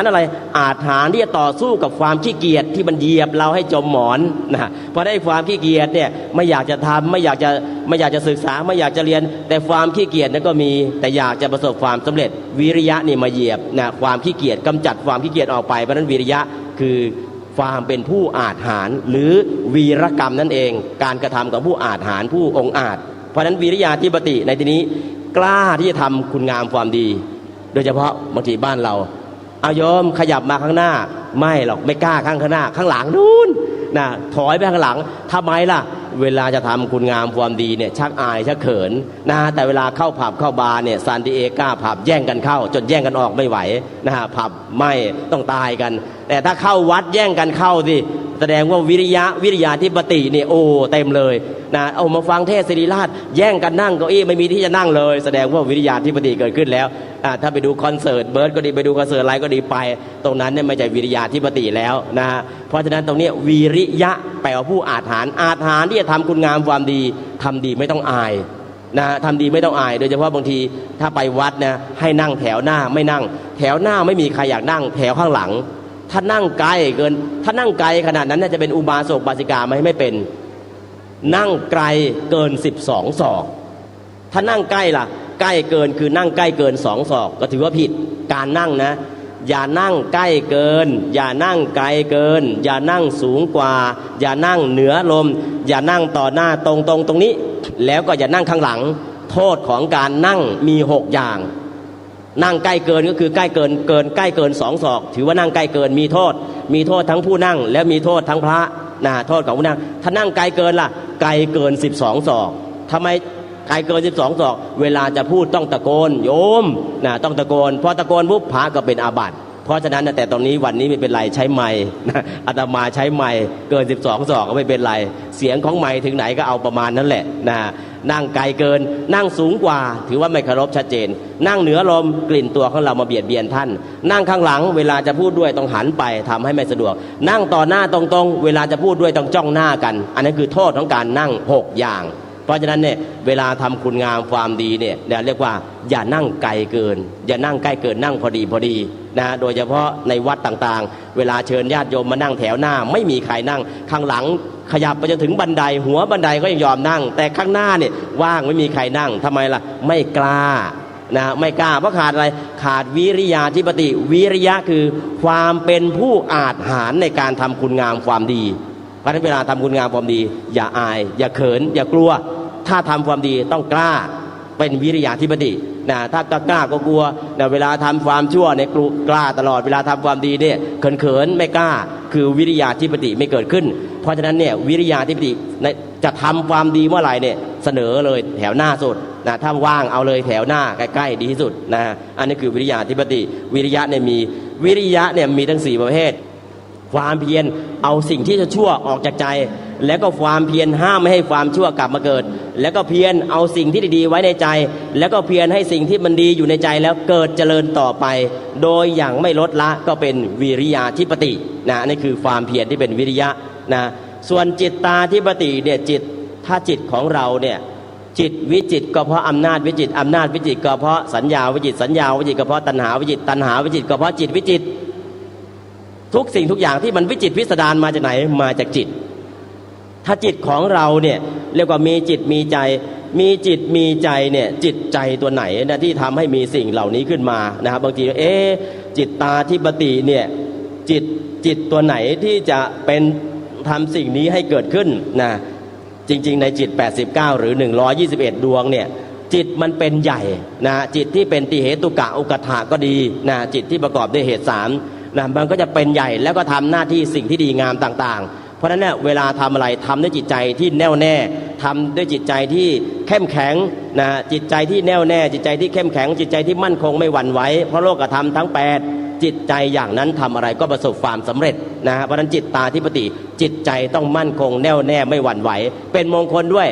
D: อะไรอาจหาญที่จะต่อสู้กับความขี้เกียจที่มันเหยียบเราให้จมหมอนนะเพราะได้ความขี้เกียจเนี่ยไม่อยากจะทำไม่อยากจะศึกษาไม่อยากจะเรียนแต่ความขี้เกียจนั้นก็มีแต่อยากจะประสบความสำเร็จวิริยะนี่มาเหยียบนะความขี้เกียจกำจัดความขี้เกียจออกไปเพราะนั้นวิริยะคือความเป็นผู้อาจหาญหรือวีรกรรมนั่นเองการกระทำของผู้อาจหาญผู้องอาจเพราะฉะนั้นวิริยาธิปติในที่นี้กล้าที่จะทำคุณงามความดีโดยเฉพาะบางทีบ้านเราเอาโยมขยับมาข้างหน้าไม่หรอกไม่กล้าข้างหน้าข้างหลังนู้นนะถอยไปข้างหลังทำไมล่ะเวลาจะทำคุณงามความดีเนี่ยชักอายชักเขินนะแต่เวลาเข้าผับเข้าบาร์เนี่ยซานดิเอโก้ผับแย่งกันเข้าจนแย่งกันออกไม่ไหวนะฮะผับไม่ต้องตายกันแต่ถ้าเข้าวัดแย่งกันเข้าสิแสดงว่าวิริยาธิปติเนี่ยโอ้เต็มเลยนะเอามาฟังเทศศิริราชแย่งกันนั่งเก้าอี้ไม่มีที่จะนั่งเลยแสดงว่าวิริยาธิปติเกิดขึ้นแล้วถ้าไปดูคอนเสิร์ตเบิร์ดก็ดีไปดูคอนเสิร์ตอะไรก็ดีไปตรงนั้นเนี่ยไม่ใช่วิริยาธิปติแล้วนะเพราะฉะนั้นตรงนี้วิริยะแปลว่าผู้อาจหาญที่จะทำคุณงามความดีทำดีไม่ต้องอายนะทำดีไม่ต้องอายโดยเฉพาะบางทีถ้าไปวัดนะให้นั่งแถวหน้าไม่นั่งแถวหน้าไม่มีใครอยากนั่งแถวข้างหลังถ้านั่งไกลเกินถ้านั่งไกลขนาดนั้นจะเป็นอุบาสกบาสิกาไม่เป็นนั่งไกลเกิน12 ศอกถ้านั่งใกล้ล่ะ ใกล้เกินคือนั่งใกล้เกิน2 ศอกก็ถือว่าผิดการนั่งนะอย่านั่งใกล้เกินอย่านั่งไกลเกินอย่านั่งสูงกว่าอย่านั่งเหนือลมอย่านั่งต่อหน้าตรงนี้แล้วก็อย่านั่งข้างหลังโทษของการนั่งมี6อย่างนั่งใกล้เกินก็คือใกล้เกินใกล้เกิน2 ศอกถือว่านั่งใกล้เกินมีโทษทั้งผู้นั่งและมีโทษทั้งพระนะโทษของผู้นั่งถ้านั่งไกลเกินล่ะไกลเกิน12 ศอกทำไมไกลเกิน12 ศอกเวลาจะพูดต้องตะโกนโยมนะต้องตะโกนพอตะโกนปุ๊บพระก็เป็นอาบัติเพราะฉะนั้นแต่ตอนนี้วันนี้ไม่เป็นไรใช้ไมค์อาตมาใช้ไมค์เกิน12 ศอกก็ไม่เป็นไรเสียงของไมค์ถึงไหนก็เอาประมาณนั้นแหละนะนั่งไกลเกินนั่งสูงกว่าถือว่าไม่เคารพชัดเจนนั่งเหนือลมกลิ่นตัวของเรามาเบียดเบียนท่านนั่งข้างหลังเวลาจะพูดด้วยต้องหันไปทำให้ไม่สะดวกนั่งต่อหน้าตรงๆเวลาจะพูดด้วยต้องจ้องหน้ากันอันนั้นคือโทษของการนั่ง6 อย่างเพราะฉะนั้นเนี่ยเวลาทำคุณงามความดีเนี่ยเรียกว่าอย่านั่งไกลเกินอย่านั่งใกล้เกินนั่งพอดีนะโดยเฉพาะในวัดต่างๆเวลาเชิญญาติโยมมานั่งแถวหน้าไม่มีใครนั่งข้างหลังขยับไปจนถึงบันไดหัวบันไดก็ยังยอมนั่งแต่ข้างหน้าเนี่ยว่างไม่มีใครนั่งทำไมล่ะไม่กล้านะไม่กล้าเพราะขาดอะไรขาดวิริยาธิปติวิริยะคือความเป็นผู้อาจหาญในการทำคุณงามความดีเพราะฉะนั้นเวลาทำคุณงามความดีอย่าอายอย่าเขินอย่ากลัวถ้าทำความดีต้องกล้าเป็นวิริยาธิปตินะถ้ากล้าก็กลัวนะเวลาทำความชั่วเนี่ยกล้าตลอดเวลาทำความดีเนี่ยเขินไม่กล้าคือวิริยาธิปติไม่เกิดขึ้นเพราะฉะนั้นเนี่ยวิริยาธิปติจะทำความดีเมื่อไหร่เนี่ยเสนอเลยแถวหน้าสุดนะถ้าว่างเอาเลยแถวหน้าใกล้ๆดีที่สุดนะอันนี้คือวิริยาธิปติวิริยะเนี่ยมีวิริยะเนี่ยมีทั้ง4 ประเภทความเพียรเอาสิ่งที่จะชั่วออกจากใจแล้วก็ความเพียรห้ามไม่ให้ความชั่วกลับมาเกิดแล้วก็เพียรเอาสิ่งที่ดีๆไว้ในใจแล้วก็เพียรให้สิ่งที่มันดีอยู่ในใจแล้วเกิดเจริญต่อไปโดยอย่างไม่ลดละก็เป็นวิริยาธิปตินะนี่คือความเพียรที่เป็นวิริยะนะส่วนจิตตาธิปติเนี่ยจิตถ้าจิตของเราเนี่ยจิตวิจิตก็เพราะอำนาจวิจิตอำนาจวิจิตก็เพราะสัญญาวิจิตสัญญาวิจิตก็เพราะตัณหาวิจิตตัณหาวิจิตก็เพราะจิตวิจิตทุกสิ่งทุกอย่างที่มันวิจิตรพิสดารมาจากไหนมาจากจิตถ้าจิตของเราเนี่ยเรียกว่ามีจิตมีใจมีจิตมีใจเนี่ยจิตใจตัวไหนนะที่ทำให้มีสิ่งเหล่านี้ขึ้นมานะครับบางทีจิตตาธิปติเนี่ยจิตตัวไหนที่จะเป็นทำสิ่งนี้ให้เกิดขึ้นนะจริงๆในจิต89หรือ121ดวงเนี่ยจิตมันเป็นใหญ่นะจิตที่เป็นติเหตุกะอุกถะก็ดีนะจิตที่ประกอบด้วยเหตุ3นะมันก็จะเป็นใหญ่แล้วก็ทำหน้าที่สิ่งที่ดีงามต่างๆเพราะฉะนั้นเนี่ยเวลาทำอะไรทำด้วยจิตใจที่แน่วแน่ทำด้วยจิตใจที่เข้มแข็งนะจิตใจที่แน่วแน่จิตใจที่เข้มแข็งจิตใจที่มั่นคงไม่หวั่นไหวเพราะโลกธรรมทั้ง8จิตใจอย่างนั้นทำอะไรก็ประสบความสำเร็จนะเพราะฉะนั้นจิตตาธิปติจิตใจต้องมั่นคงแน่วแน่ไม่หวั่นไหวเป็นมงคลด้วย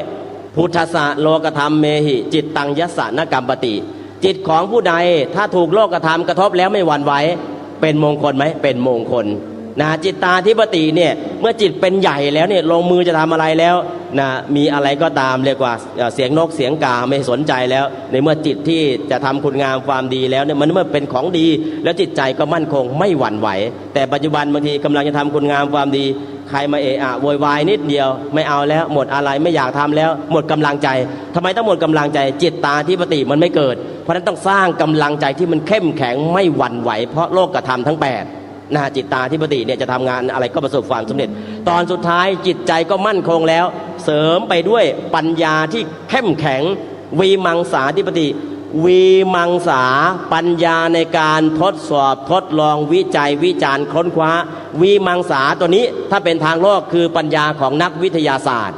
D: พุทธะโลกธรรมเมหิจิตตังยัสสะนกัมปติจิตของผู้ใดถ้าถูกโลกธรรมกระทบแล้วไม่หวั่นไหวเป็นมงคลไหมเป็นมงคลนะจิตตาธิปติเนี่ยเมื่อจิตเป็นใหญ่แล้วเนี่ยลงมือจะทำอะไรแล้วนะมีอะไรก็ตามเรียกว่าเสียงนกเสียงกาไม่สนใจแล้วในเมื่อจิตที่จะทำคุณงามความดีแล้วเนี่ยมันเมื่อเป็นของดีแล้วจิตใจก็มั่นคงไม่หวั่นไหวแต่ปัจจุบันบางทีกำลังจะทำคุณงามความดีใครมาโวยวายนิดเดียวไม่เอาแล้วหมดอะไรไม่อยากทำแล้วหมดกำลังใจทำไมต้องหมดกำลังใจจิตตาธิปติมันไม่เกิดเพราะฉะนั้นต้องสร้างกำลังใจที่มันเข้มแข็งไม่หวั่นไหวเพราะโลกธรรมทั้ง8นะจิตตาธิปติเนี่ยจะทำงานอะไรก็ประสบความสำเร็จตอนสุดท้ายจิตใจก็มั่นคงแล้วเสริมไปด้วยปัญญาที่เข้มแข็งวีมังสาธิปติวีมังสาปัญญาในการทดสอบทดลองวิจัยวิจารณ์ค้นคว้าวีมังสาตัวนี้ถ้าเป็นทางโลกคือปัญญาของนักวิทยาศาสตร์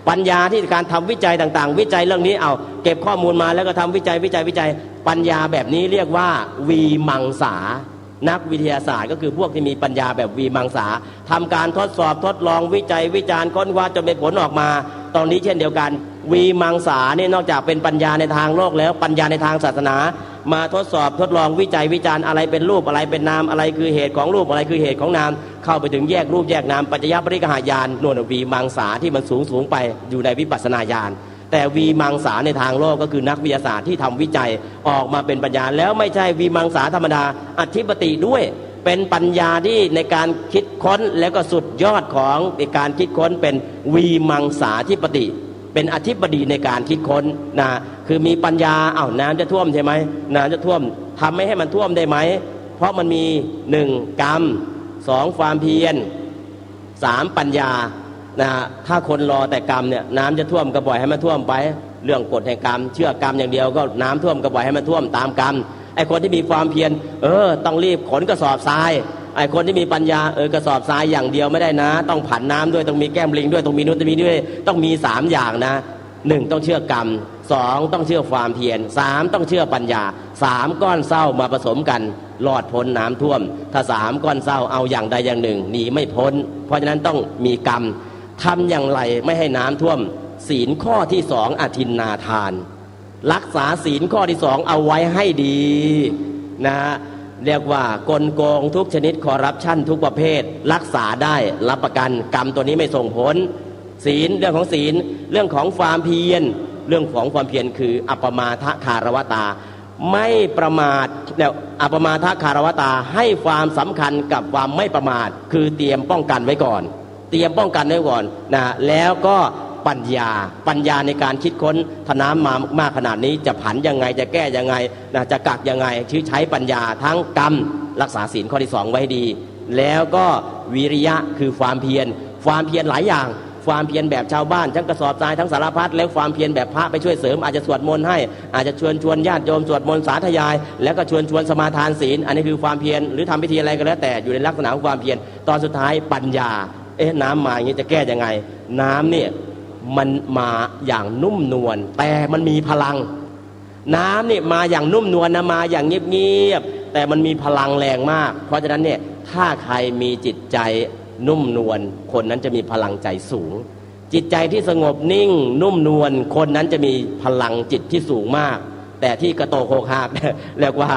D: ปัญญาที่การทำวิจัยต่างๆวิจัยเรื่องนี้เอาเก็บข้อมูลมาแล้วก็ทำวิจัยปัญญาแบบนี้เรียกว่าวีมังสานักวิทยาศาสตร์ก็คือพวกที่มีปัญญาแบบวีมังสาทำการทดสอบทดลองวิจัยวิจารณ์ค้นคว้าจนเป็นผลออกมาตอนนี้เช่นเดียวกันวีมังสาเนี่ยนอกจากเป็นปัญญาในทางโลกแล้วปัญญาในทางศาสนามาทดสอบทดลองวิจัยวิจารณ์อะไรเป็นรูปอะไรเป็นนามอะไรคือเหตุของรูปอะไรคือเหตุของนามเข้าไปถึงแยกรูปแยกนามปัจจยปริกหายานนวลวีมังสาที่มันสูงไปอยู่ในวิปัสสนาญาณแต่วีมังสาในทางโลกก็คือนักวิทยาศาสตร์ที่ทำวิจัยออกมาเป็นปัญญาแล้วไม่ใช่วีมังสาธรรมดาอธิปติด้วยเป็นปัญญาที่ในการคิดค้นแล้วก็สุดยอดของในการคิดค้นเป็นวีมังสาธิปติเ เป็นอธิบดีในการคิดค้นนะคือมีปัญญาน้ำจะท่วมใช่ไหมน้ำจะท่วมทำไม่ให้มันท่วมได้ไหมเพราะมันมี1กรรม2ความเพียร3ปัญญานะถ้าคนรอแต่กรรมเนี่ยน้ำจะท่วมก็ปล่อยให้มันท่วมไปเรื่องกฎแห่งกรรมเชื่อกรรมอย่างเดียวก็น้ำท่วมก็ปล่อยให้มันท่วมตามกรรมไอ้คนที่มีความเพียรต้องรีบขนกระสอบทรายไอ้คนที่มีปัญญากระสอบทรายอย่างเดียวไม่ได้นะต้องผันน้ำด้วยต้องมีแก้มลิงด้วยต้องมีนู้นต้องมีด้วยต้องมี3อย่างนะ1ต้องเชื่อกรรม2ต้องเชื่อความเพียร3ต้องเชื่อปัญญา3ก้อนเศร้ามาผสมกันรอดพ้นน้ำท่วมถ้า3ก้อนเศร้าเอาอย่างใดอย่างหนึ่งหนีไม่พ้นเพราะฉะนั้นต้องมีกรรมทำอย่างไรไม่ให้น้ำท่วมศีลข้อที่2อทินนาทานรักษาศีลข้อที่2เอาไว้ให้ดีนะเรียกว่ากลโกงทุกชนิดคอร์รัปชันทุกประเภทรักษาได้รับประกันกรรมตัวนี้ไม่ส่งผลศีลเรื่องของศีลเรื่องของความเพียรเรื่องของความเพียรคืออัปมาทคารวตาไม่ประมาทแล้วอัปมาทคารวตาให้ความสำคัญกับความไม่ประมาทคือเตรียมป้องกันไว้ก่อนเตรียมป้องกันไว้ก่อนนะแล้วก็ปัญญาในการคิดค้นถ้าน้ำมากขนาดนี้จะผันยังไงจะแก้ยังไงนะจะกักยังไงใช้ปัญญาทั้งกรรมรักษาศีลข้อที่2ไว้ดีแล้วก็วิริยะคือความเพียรหลายอย่างความเพียรแบบชาวบ้านทั้งกระสอบทรายทั้งสารพัดแล้วความเพียรแบบพระไปช่วยเสริมอาจจะสวดมนต์ให้อาจจะชวนญาติโยมสวดมนต์สาธยายแล้วก็ชวนสมาทานศีลอันนี้คือความเพียรหรือทำพิธีอะไรก็แล้วแต่อยู่ในลักษณะของความเพียรตอนสุดท้ายปัญญาน้ำมาอย่างนี้จะแก้ยังไงน้ำเนี่ยมันมาอย่างนุ่มนวลแต่มันมีพลังน้ำเนี่ยมาอย่างนุ่มนวลนะมาอย่างเงียบๆแต่มันมีพลังแรงมากเพราะฉะนั้นเนี่ยถ้าใครมีจิตใจนุ่มนวลคนนั้นจะมีพลังใจสูงจิตใจที่สงบนิ่งนุ่มนวลคนนั้นจะมีพลังจิตที่สูงมากแต่ที่กระโตกโคกหักเรียกว่า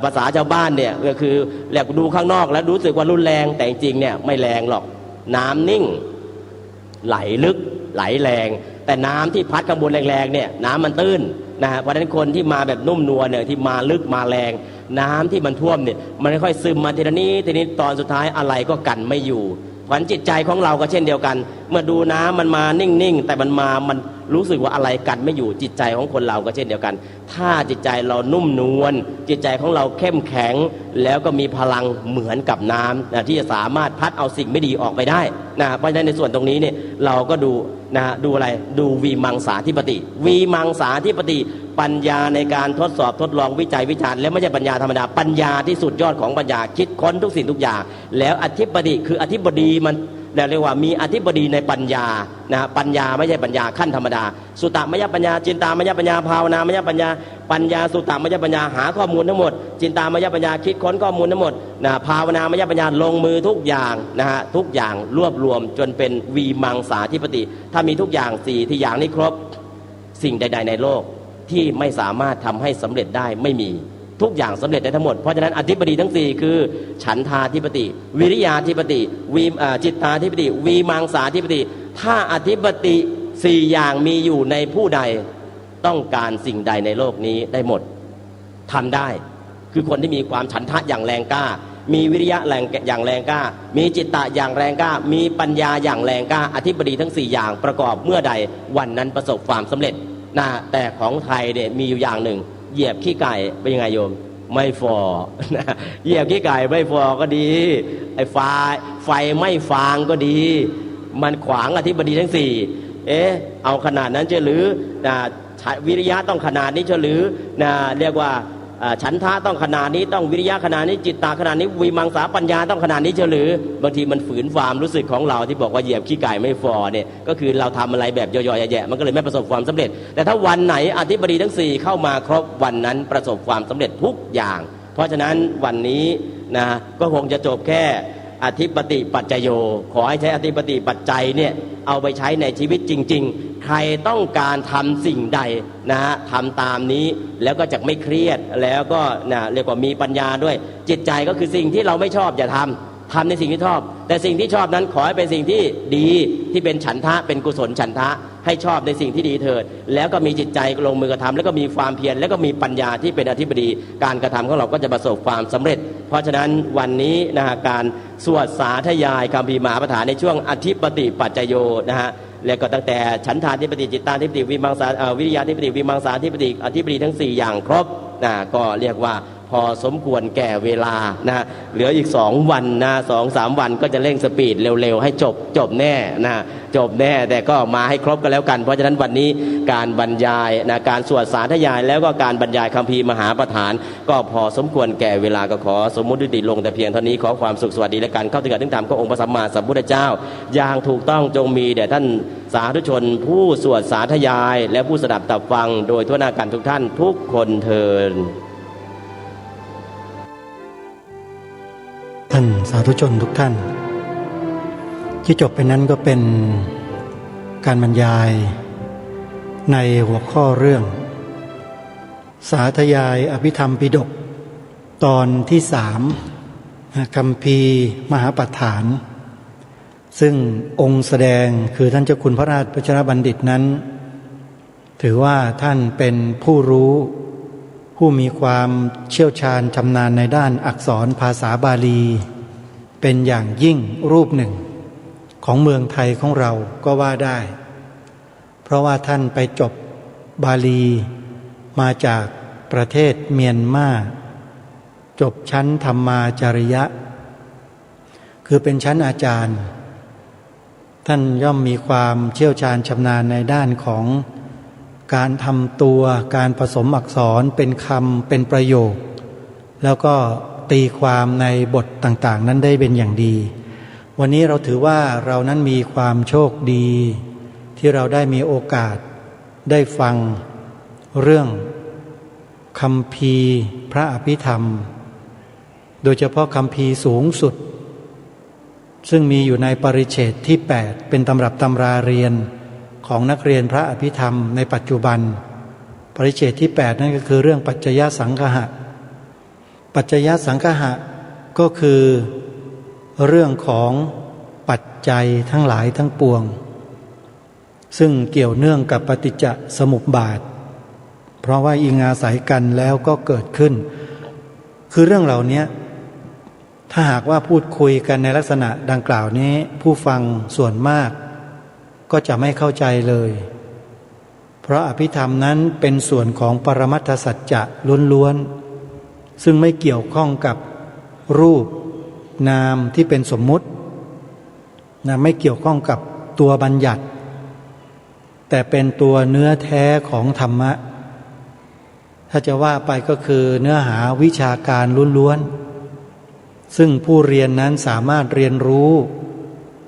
D: ภาษาชาวบ้านเนี่ยก็คือเรียกดูข้างนอกแล้วรู้สึกว่ารุนแรงแต่จริงเนี่ยไม่แรงหรอกน้ำนิ่งไหลลึกไหลแรงแต่น้ำที่พัดข้างบนแรงๆเนี่ยน้ำมันตื้นนะเพราะฉะนั้นคนที่มาแบบนุ่มนวลเนี่ยที่มาลึกมาแรงน้ำที่มันท่วมเนี่ยมันค่อยซึมมาทีละนี้ตอนสุดท้ายอะไรก็กันไม่อยู่เพราะจิตใจของเราก็เช่นเดียวกันเมื่อดูน้ำมันมานิ่งๆแต่มันรู้สึกว่าอะไรกันไม่อยู่จิตใจของคนเราก็เช่นเดียวกันถ้าจิตใจเรานุ่มนวลจิตใจของเราเข้มแข็งแล้วก็มีพลังเหมือนกับน้ำนะที่จะสามารถพัดเอาสิ่งไม่ดีออกไปได้นะเพราะฉะนั้นในส่วนตรงนี้เนี่ยเราก็ดูนะดูอะไรดูวีมังสาธิปติวีมังสาธิปติปัญญาในการทดสอบทดลองวิจัยวิจารณ์และไม่ใช่ปัญญาธรรมดาปัญญาที่สุดยอดของปัญญาคิดค้นทุกสิ่งทุกอย่างแล้วอธิปติคืออธิบดีมันเรียกว่ามีอธิบดีในปัญญานะปัญญาไม่ใช่ปัญญาขั้นธรรมดาสุตตมยปัญญาจินตามยปัญญาภาวนามยปัญญาสุตตมยปัญญาหาข้อมูลทั้งหมดจินตามยปัญญาคิดค้นข้อมูลทั้งหมดนะภาวนามยปัญญาลงมือทุกอย่างนะฮะทุกอย่างรวบรวมจนเป็นวีมังสาธิปติถ้ามีทุกอย่าง4ที่อย่างนี้ครบสิ่งใดๆในโลกที่ไม่สามารถทำให้สำเร็จได้ไม่มีทุกอย่างสำเร็จได้ทั้งหมดเพราะฉะนั้นอธิปดีทั้ง4คือฉันทาธิปติวิริยาธิปติจิตตาธิปติวีมังสาธิปติถ้าอธิปติ4อย่างมีอยู่ในผู้ใดต้องการสิ่งใดในโลกนี้ได้หมดทำได้คือคนที่มีความฉันทะอย่างแรงกล้ามีวิริยะอย่างแรงกล้ามีจิตตะอย่างแรงกล้ามีปัญญาอย่างแรงกล้าอธิปดีทั้ง4อย่างประกอบเมื่อใดวันนั้นประสบความสำเร็จนะแต่ของไทยเนี่ยมีอยู่อย่างหนึ่งเหยียบขี้ไก่เป็นยังไงโยมไม่ฟอเหยียบขี้ไก่ไม่ฟอก็ดีไอ้ไฟไม่ฟางก็ดีมันขวางอธิบดีทั้ง4เอาขนาดนั้นเชื่อหรือวิริยะต้องขนาดนี้เชื่อหรือเรียกว่าฉันทะต้องขนาดนี้ต้องวิริยะขนาดนี้จิตตาขนาดนี้วิมังสาปัญญาต้องขนาดนี้เฉลือบางทีมันฝืนความรู้สึกของเราที่บอกว่าเหยียบขี้ไก่ไม่ฟอเนี่ยก็คือเราทำอะไรแบบย่อยๆแย่ๆมันก็เลยไม่ประสบความสำเร็จแต่ถ้าวันไหนอธิบดีทั้ง4เข้ามาครบวันนั้นประสบความสำเร็จทุกอย่างเพราะฉะนั้นวันนี้นะก็คงจะจบแค่อธิปติปัจจโยขอให้ใช้อธิปติปัจจัยเนี่ยเอาไปใช้ในชีวิตจริงๆใครต้องการทำสิ่งใดนะฮะทำตามนี้แล้วก็จะไม่เครียดแล้วก็เรียกว่ามีปัญญาด้วยจิตใจก็คือสิ่งที่เราไม่ชอบอย่าทำในสิ่งที่ชอบแต่สิ่งที่ชอบนั้นขอให้เป็นสิ่งที่ดีที่เป็นฉันทะเป็นกุศลฉันทะให้ชอบในสิ่งที่ดีเถิดแล้วก็มีจิตใจลงมือกระทำแล้วก็มีความเพียรแล้วก็มีปัญญาที่เป็นอธิบดีการกระทำของเราก็จะประสบความสำเร็จเพราะฉะนั้นวันนี้นะฮะการสวดสาธยายคัมภีร์มหาปฐานในช่วงอธิปติปัจจโยนะฮะ แล้วก็ตั้งแต่ฉันทาธิปติจิตตาธิปติวิมังสาวิริยาธิปติวิมังสาธิปติอธิปติทั้ง4อย่างครบก็เรียกว่าพอสมควรแก่เวลานะเหลืออีก2 วันนะ2-3 วันก็จะเร่งสปีดเร็วๆให้จบแน่นะจบแน่แต่ก็มาให้ครบกันแล้วกันเพราะฉะนั้นวันนี้การบรรยายนะการสวดสาธยายแล้วก็การบรรยายคัมภีร์มหาประธานก็พอสมควรแก่เวลาก็ขอสมมุติยุติลงแต่เพียงเท่านี้ขอความสุขสวัสดีและการเข้าถึงธรรมขององค์พระสัมมาสัมพุทธเจ้าอย่างถูกต้องจงมีแด่ท่านสาธุชนผู้สวดสาธยายและผู้สดับตับฟังโดยทั่วหน้ากันทุกท่านทุกคนเทิน
C: ท่านสาธุชนทุกท่านที่จบไปนั้นก็เป็นการบรรยายในหัวข้อเรื่องสาธยายอภิธรรมปิฎกตอนที่3คัมภีร์มหาปัฏฐานซึ่งองค์แสดงคือท่านเจ้าคุณพระราชวชิรบัณฑิตนั้นถือว่าท่านเป็นผู้รู้ผู้มีความเชี่ยวชาญชำนาญในด้านอักษรภาษาบาลีเป็นอย่างยิ่งรูปหนึ่งของเมืองไทยของเราก็ว่าได้เพราะว่าท่านไปจบบาลีมาจากประเทศเมียนมาจบชั้นธรรมาจาริยะคือเป็นชั้นอาจารย์ท่านย่อมมีความเชี่ยวชาญชำนาญในด้านของการทำตัวการผสมอักษรเป็นคำเป็นประโยคแล้วก็ตีความในบทต่างๆนั้นได้เป็นอย่างดีวันนี้เราถือว่าเรานั้นมีความโชคดีที่เราได้มีโอกาสได้ฟังเรื่องคัมภีร์พระอภิธรรมโดยเฉพาะคัมภีร์สูงสุดซึ่งมีอยู่ในปริเฉดที่8เป็นตำรับตำราเรียนของนักเรียนพระอภิธรรมในปัจจุบันปริเฉดที่8นั่นก็คือเรื่องปัจจยสังคหะปัจจยสังคหะก็คือเรื่องของปัจจัยทั้งหลายทั้งปวงซึ่งเกี่ยวเนื่องกับปฏิจจสมุปบาทเพราะว่าอิงอาศัยกันแล้วก็เกิดขึ้นคือเรื่องเหล่านี้ถ้าหากว่าพูดคุยกันในลักษณะดังกล่าวนี้ผู้ฟังส่วนมากก็จะไม่เข้าใจเลยเพราะอภิธรรมนั้นเป็นส่วนของปรมัตถสัจจะล้วนๆซึ่งไม่เกี่ยวข้องกับรูปนามที่เป็นสมมุติไม่เกี่ยวข้องกับตัวบัญญัติแต่เป็นตัวเนื้อแท้ของธรรมะถ้าจะว่าไปก็คือเนื้อหาวิชาการล้วนๆซึ่งผู้เรียนนั้นสามารถเรียนรู้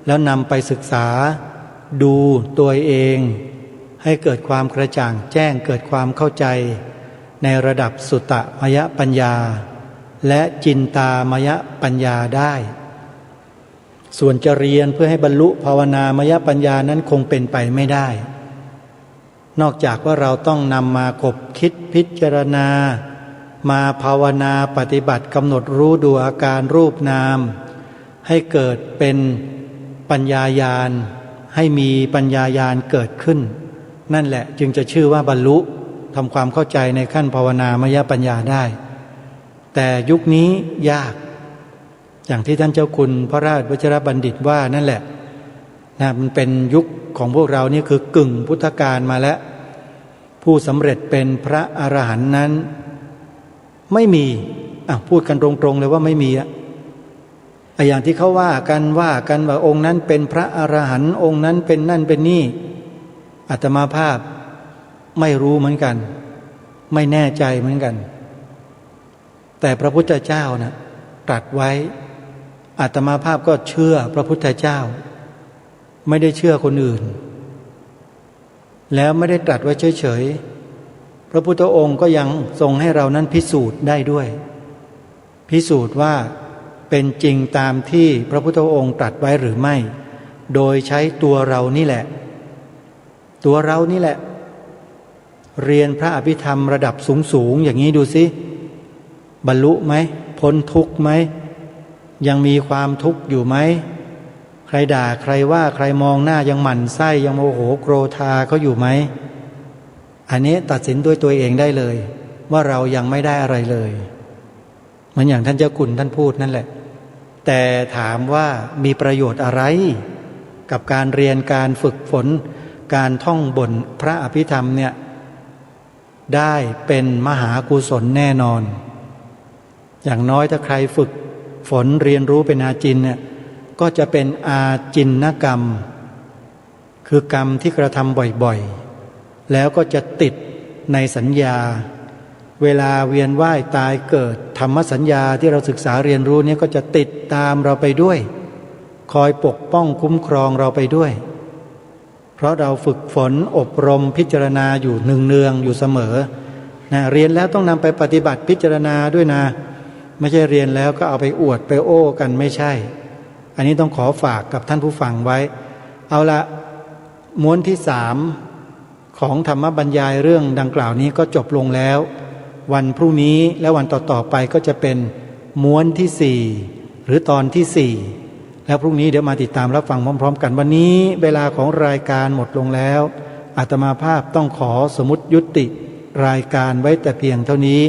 C: แล้วนำไปศึกษาดูตัวเองให้เกิดความกระจ่างแจ้งเกิดความเข้าใจในระดับสุตตมยปัญญาและจินตามยปัญญาได้ส่วนจะเรียนเพื่อให้บรรลุภาวนามยปัญญานั้นคงเป็นไปไม่ได้นอกจากว่าเราต้องนำมาคบคิดพิจารณามาภาวนาปฏิบัติกำหนดรู้ดูอาการรูปนามให้เกิดเป็นปัญญาญาณให้มีปัญญาญาณเกิดขึ้นนั่นแหละจึงจะชื่อว่าบรรลุทำความเข้าใจในขั้นภาวนามยปัญญาได้แต่ยุคนี้ยากอย่างที่ท่านเจ้าคุณพระราชวชิรบัณฑิตว่านั่นแหละมันเป็นยุคของพวกเรานี่คือกึ่งพุทธกาลมาแล้วผู้สำเร็จเป็นพระอรหันต์นั้นไม่มีพูดกันตรงๆเลยว่าไม่มีอย่างที่เขาว่ากันว่าองค์นั้นเป็นพระอรหันต์องค์นั้นเป็นนั่นเป็นนี่อาตมาภาพไม่รู้เหมือนกันไม่แน่ใจเหมือนกันแต่พระพุทธเจ้านะตรัสไว้อาตมาภาพก็เชื่อพระพุทธเจ้าไม่ได้เชื่อคนอื่นแล้วไม่ได้ตรัสไว้เฉยๆพระพุทธองค์ก็ยังทรงให้เรานั้นพิสูจน์ได้ด้วยพิสูจน์ว่าเป็นจริงตามที่พระพุทธองค์ตรัสไว้หรือไม่โดยใช้ตัวเรานี่แหละตัวเรานี่แหละเรียนพระอภิธรรมระดับสูงๆอย่างนี้ดูสิบรรลุไหมพ้นทุกข์ไหมยังมีความทุกข์อยู่ไหมใครด่าใครว่าใครมองหน้ายังหมั่นไส้ยังโมโหโกรธาเขาอยู่ไหมอันนี้ตัดสินด้วยตัวเองได้เลยว่าเรายังไม่ได้อะไรเลยเหมือนอย่างท่านเจ้าคุณท่านพูดนั่นแหละแต่ถามว่ามีประโยชน์อะไร กับการเรียนการฝึกฝนการท่องบทพระอภิธรรมเนี่ยได้เป็นมหากุศลแน่นอนอย่างน้อยถ้าใครฝึกฝนเรียนรู้เป็นอาจินเนี่ยก็จะเป็นอาจินนกรรมคือกรรมที่กระทำบ่อยๆแล้วก็จะติดในสัญญาเวลาเวียนว่ายตายเกิดธรรมสัญญาที่เราศึกษาเรียนรู้นี้ก็จะติดตามเราไปด้วยคอยปกป้องคุ้มครองเราไปด้วยเพราะเราฝึกฝนอบรมพิจารณาอยู่เนืองๆอยู่เสมอนะเรียนแล้วต้องนำไปปฏิบัติพิจารณาด้วยนะไม่ใช่เรียนแล้วก็เอาไปอวดไปโอ้กันไม่ใช่อันนี้ต้องขอฝากกับท่านผู้ฟังไว้เอาละม้วนที่3ของธรรมบรรยายเรื่องดังกล่าวนี้ก็จบลงแล้ววันพรุ่งนี้และวันต่อๆไปก็จะเป็นม้วนที่4หรือตอนที่4แล้วพรุ่งนี้เดี๋ยวมาติดตามรับฟังพร้อมๆกันวันนี้เวลาของรายการหมดลงแล้วอาตมาภาพต้องขอสมมุติยุติรายการไว้แต่เพียงเท่านี้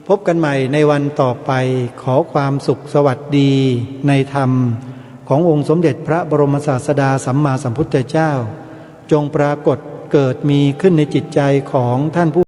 C: พบกันใหม่ในวันต่อไปขอความสุขสวัสดีในธรรมขององค์สมเด็จพระบรมศาสดาสัมมาสัมพุทธเจ้าจงปรากฏเกิดมีขึ้นในจิตใจของท่านผู้